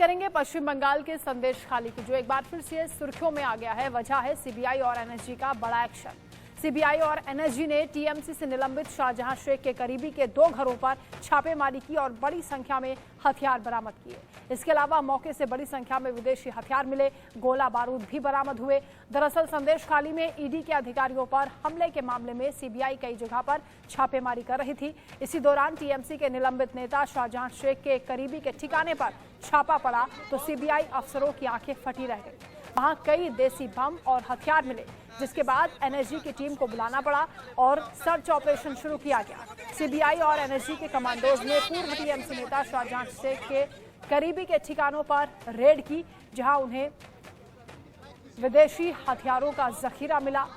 करेंगे पश्चिम बंगाल के संदेश खाली की, जो एक बार फिर से सुर्खियों में आ गया है। वजह है सीबीआई और एनएसजी का बड़ा एक्शन। सीबीआई और एनएसजी ने टीएमसी से निलंबित शाहजहां शेख के करीबी के 2 घरों पर छापेमारी की और बड़ी संख्या में हथियार बरामद किए। इसके अलावा मौके से बड़ी संख्या में विदेशी हथियार मिले, गोला बारूद भी बरामद हुए। दरअसल संदेश खाली में ईडी के अधिकारियों पर हमले के मामले में सीबीआई कई जगह पर छापेमारी कर रही थी। इसी दौरान टीएमसी के निलंबित नेता शाहजहां शेख के करीबी के ठिकाने पर छापा पड़ा तो सीबीआई अफसरों की आंखें फटी रह गई। वहां कई देसी बम और हथियार मिले, जिसके बाद एनएसजी की टीम को बुलाना पड़ा और सर्च ऑपरेशन शुरू किया गया। सीबीआई और एनएसजी के कमांडोज ने पूर्व टीएमसी नेता शाहजहां शेख के करीबी के ठिकानों पर रेड की, जहां उन्हें विदेशी हथियारों का जखीरा मिला,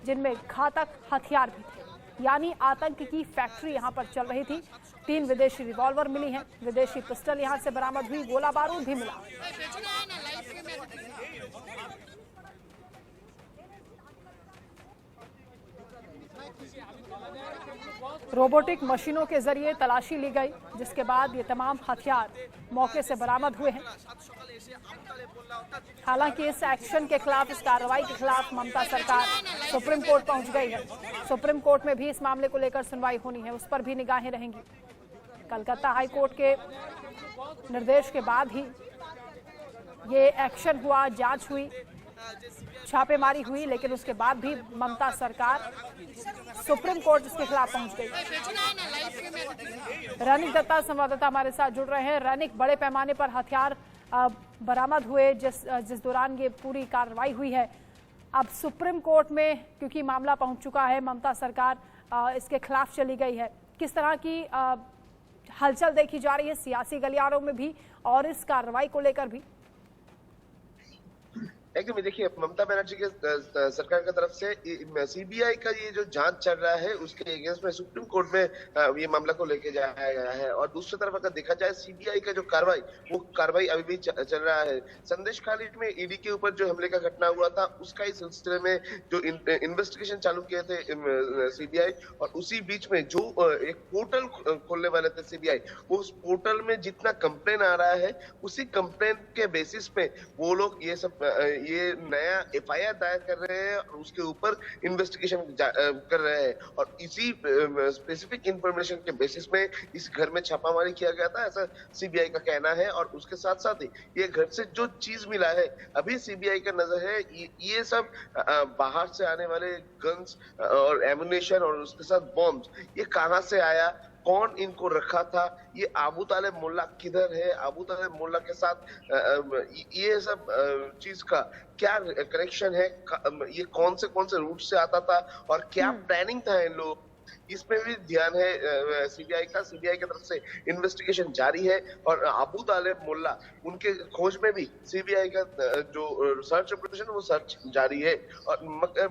जिनमें घातक हथियार भी थे। यानी आतंक की फैक्ट्री यहां पर चल रही थी। 3 विदेशी रिवॉल्वर मिली हैं, विदेशी पिस्टल यहां से बरामद हुई, गोला बारूद भी मिला। रोबोटिक मशीनों के जरिए तलाशी ली गई, जिसके बाद ये तमाम हथियार मौके से बरामद हुए हैं। हालांकि इस एक्शन के खिलाफ, इस कार्रवाई के खिलाफ ममता सरकार सुप्रीम कोर्ट पहुंच गई है। सुप्रीम कोर्ट में भी इस मामले को लेकर सुनवाई होनी है, उस पर भी निगाहें रहेंगी। कलकत्ता हाई कोर्ट के निर्देश के बाद ही ये एक्शन हुआ, जांच हुई, छापेमारी हुई, लेकिन उसके बाद भी ममता सरकार सुप्रीम कोर्ट इसके खिलाफ पहुंच गई। रनिक दत्ता संवाददाता हमारे साथ जुड़ रहे हैं। रनिक, बड़े पैमाने पर हथियार बरामद हुए जिस दौरान ये पूरी कार्रवाई हुई है। अब सुप्रीम कोर्ट में क्योंकि मामला पहुंच चुका है, ममता सरकार इसके खिलाफ चली गई है। किस तरह की हलचल देखी जा रही है सियासी गलियारों में भी और इस कार्रवाई को लेकर भी? एकदम देखिए, ममता बनर्जी के सरकार की तरफ से सीबीआई का ये जो जांच चल रहा है उसके अगेंस्ट में सुप्रीम कोर्ट में ये मामला को लेके जाया गया है। और दूसरी तरफ अगर देखा जाए सीबीआई का जो कार्रवाई, वो कार्रवाई अभी भी चल रहा है। संदेश खाली में ईडी के ऊपर जो हमले का घटना हुआ था, उसका इस सिलसिले में जो इन्वेस्टिगेशन चालू किए थे सीबीआई, और उसी बीच में जो एक पोर्टल खोलने वाले थे सीबीआई, उस पोर्टल में जितना कंप्लेन आ रहा है, उसी कंप्लेन के बेसिस पे वो लोग ये नया एफआईआर दायर कर रहे हैं और उसके ऊपर इन्वेस्टिगेशन कर रहे हैं। और इसी स्पेसिफिक इंफॉर्मेशन के बेसिस में इस घर में छापामारी किया गया था, ऐसा सीबीआई का कहना है। और उसके साथ साथ ही ये घर से जो चीज मिला है, अभी सीबीआई का नजर है ये सब बाहर से आने वाले गन्स और एमुनेशन और उसके साथ बॉम्ब्स, ये कहां से आया, कौन इनको रखा था, ये अबू तालिब मुल्ला किधर है, अबू तालिब मुल्ला के साथ ये सब चीज का क्या कनेक्शन है, ये कौन से रूट से आता था और क्या प्लानिंग था इन लोग, इसमें भी ध्यान है सीबीआई का। सीबीआई की तरफ से इन्वेस्टिगेशन जारी है और अबू तालिब मुल्ला, उनके खोज में भी सीबीआई का जो सर्च ऑपरेशन, वो सर्च जारी है। और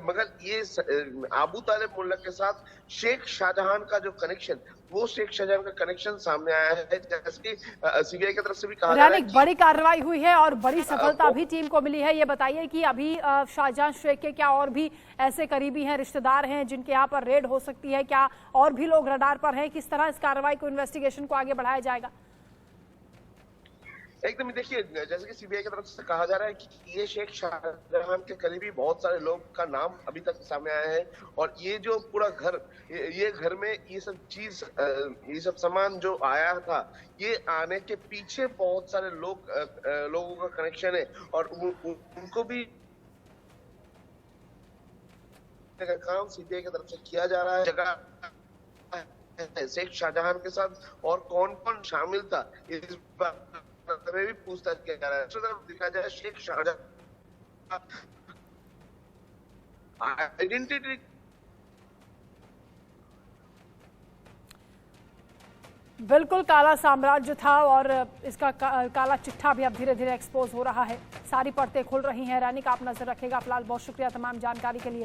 मगर ये अबू तालिब मुल्ला के साथ शेख शाहजहां का जो कनेक्शन, वो शेख शाहजहां का कनेक्शन सामने आया है, जैसे कि सीबीआई की तरफ से भी कहा जा रहा है। बड़ी कार्रवाई हुई है और बड़ी सफलता भी टीम को मिली है। ये बताइए कि अभी शाहजहां शेख के क्या और भी ऐसे करीबी हैं, रिश्तेदार हैं जिनके यहाँ पर रेड हो सकती है? क्या और भी लोग रडार पर हैं? किस तरह इस कार्रवाई को, इन्वेस्टिगेशन को आगे बढ़ाया जाएगा? एकदम देखिए, जैसे कि सीबीआई की तरफ से कहा जा रहा है कि ये शेख शाहजहां के करीबी बहुत सारे लोग का नाम अभी तक सामने आया है। और ये जो पूरा घर, ये घर में ये सब चीज, ये सब सामान जो आया था, ये आने के पीछे बहुत सारे लोगों का कनेक्शन है। और उनको भी का काम सीबीआई की तरफ से किया जा रहा है। जगह शेख शाहजहां के साथ और कौन कौन शामिल था, इस बार में भी पूछताछ किया जा रहा है। तरफ देखा जाए, शेख शाहजहां आइडेंटिटी, बिल्कुल काला साम्राज्य था और इसका काला चिट्ठा भी अब धीरे धीरे एक्सपोज हो रहा है। सारी परतें खुल रही हैं। रैनिक, आप नजर रखेगा। फिलहाल बहुत शुक्रिया तमाम जानकारी के लिए।